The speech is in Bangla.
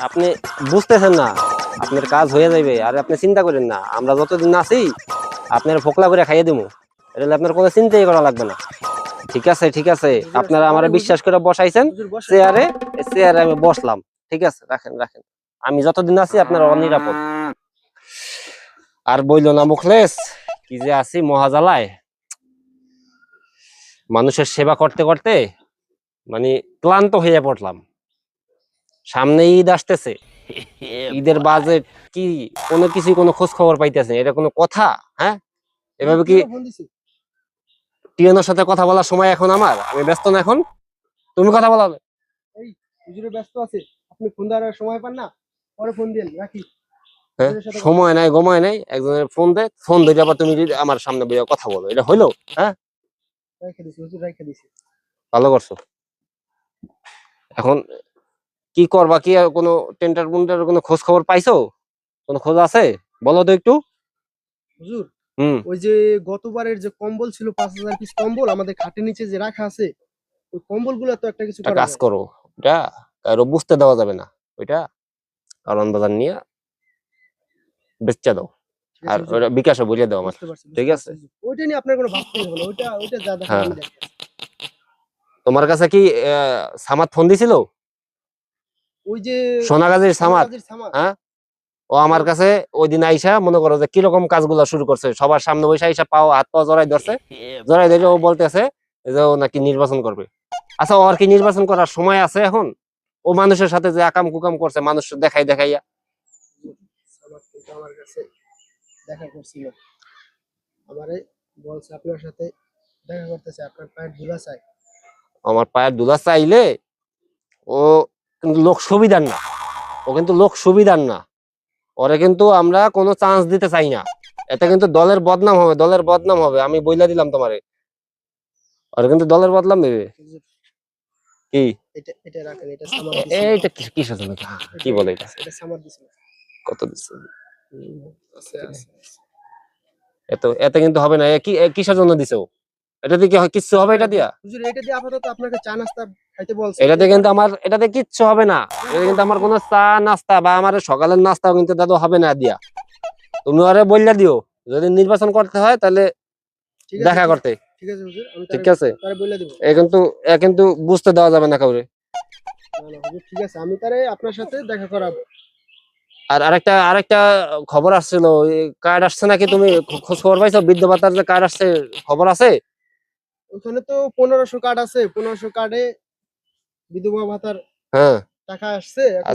আপনি বুঝতেছেন না, আপনার কাজ হয়ে যাবে। আর আপনি চিন্তা করেন না, আমরা যতদিন আছি আপনার ফোকলা করে খাইয়ে দেবো। এটা হলে আপনার কোনো চিন্তাই করা লাগবে না। ঠিক আছে, ঠিক আছে, আপনারা আমার বিশ্বাস করে বসাইছেন চেয়ারে, চেয়ারে আমি বসলাম। ঠিক আছে, রাখেন রাখেন, আমি যতদিন আছি আপনার অনিরাপদ। আর বইলো না মুখলেস, কি যে আছি মহাজালায়। মানুষের সেবা করতে করতে মানে ক্লান্ত হয়ে পড়লাম। সামনে ঈদ আসতেছে, ঈদের বাজেট কি, কোনো কিছু কোনো খোঁজ খবর পাইতেছে, এটা কোনো কথা? হ্যাঁ, এভাবে কি? টিয়নের সাথে কথা বলার সময় এখন আমার? আমি ব্যস্ত না এখন, তুমি কথা বলা। এই হুজুরে ব্যস্ত আছে, আপনি ফোন দেওয়ার সময় পান না, পরে ফোন দিন, রাখি। হ্যাঁ, সময় নাই গময় নাই, একজনের ফোন দে, ফোন ধরে আবার তুমি যদি আমার সামনে বইয়া কথা বলো, এটা হইলো? হ্যাঁ, রেখে দিছি হুজুর, রেখে দিছি। ভালো করছো। এখন কি করবা, কি আর কোনো টেন্ডার মুন্ডার কোনো খোঁজ খবর পাইছো? কোনো খোঁজ আছে? বলো তো একটু। হুজুর, হুম। ওই যে গতবারের যে কম্বল ছিল 5,000 পিস কম্বল আমাদের খাটের নিচে যে রাখা আছে, ওই কম্বল গুলো তো একটা কিছু একটা করা কাজ যায়। করো, এটা কারো বুঝতে দেওয়া যাবে না ওইটা, কারণ বাজার নিয়ে বেচা দাও। ঠিক আছে আর হুজুর, ওটা বিকাশে বুঝিয়ে দাও আমার। বুঝতে পারছি, ঠিক বুঝতে পারছি আছে। হুজুর। ওইটা নিয়ে আপনার কোনো ভাবতেই হবে না, ওইটা ওইটা যা দেখার হ্যাঁ, আমি দেখতেছি। তোমার কাছে কি সামাদ ফোন দিছিল? ওই যে সোনাগাজীর সামাদ? সোনাগাজীর সামাদ, হ্যাঁ, ও ও আমার কাছে ওই দিন আইসা মনে করো যে কিরকম কাজগুলো শুরু করছে, সবার সামনে বসে আইসা পাও হাত পা জড়াই ধরছে, জড়াই ধরে ও বলতেছে যে ও নাকি নির্বাচন করবে। আচ্ছা, ওর কি নির্বাচন করার সময় আছে এখন? ও মানুষের সাথে যে আকাম কুকাম করছে, মানুষ দেখাই দেখাইয়া। সামাদ কিন্তু আমার কাছে দেখা করছিল, আমারে বলছে আপনার সাথে দেখা করতেছে, আপনার পায়ের ধুলা চাই। আমার পায়ের ধুলা চাইলে ও কিন্তু লোক সুবিধার না, ও কিন্তু লোক সুবিধার না। ওরে কিন্তু আমরা কোনো চান্স দিতে চাই না, এতে কিন্তু দলের বদনাম হবে, দলের বদনাম হবে, আমি বইলা দিলাম তোমারে। ওরে কিন্তু দলের বদনাম দেবে। হুজুর, কি? এটা এটা রাখেন, এটা সামাদ দিছিল। এইটা কিসের জন্য? কি বলে এটা? এটা সামাদ দিছিল। কত দিচ্ছে? আছে আছে। এত এতে কিন্তু হবে না। কিসের জন্য দিছো? এটা দিয়ে কি কিচ্ছু হবে এটা দিয়া? হুজুর, এটা দিয়ে আপাতত আপনাকে চা নাস্তা খাইতে বলছে। এটাতে কিন্তু আমার, এটাতে কিচ্ছু হবে না। এটা কিন্তু আমার কোনো চা নাস্তা বা আমার সকালের নাস্তাও কিন্তু দাদু হবে না দিয়া। তুমি ওরে বললা দিও, যদি নির্বাচন করতে হয় তাহলে ঠিক আছে, দেখা করতে। ঠিক আছে হুজুর, আমি ঠিক তারে আছে, তারে বলে দেব। এ কিন্তু বুঝতে দেওয়া যাবে না কাউরে। না না হুজুর, ঠিক আছে, আমি তারে আপনার সাথে দেখা করাবো। আর আরেকটা আরেকটা খবর আসছিল, কার্ড আসছে নাকি? তুমি খোঁজ খবর পাইছো? বৃদ্ধ ভাতার যে কার্ড আসছে, খবর আছে? ওখানে তো 1500 কার্ড আছে, 1500 কার্ডে বিধবা ভাতার হ্যাঁ। টাকা আসছে এখন।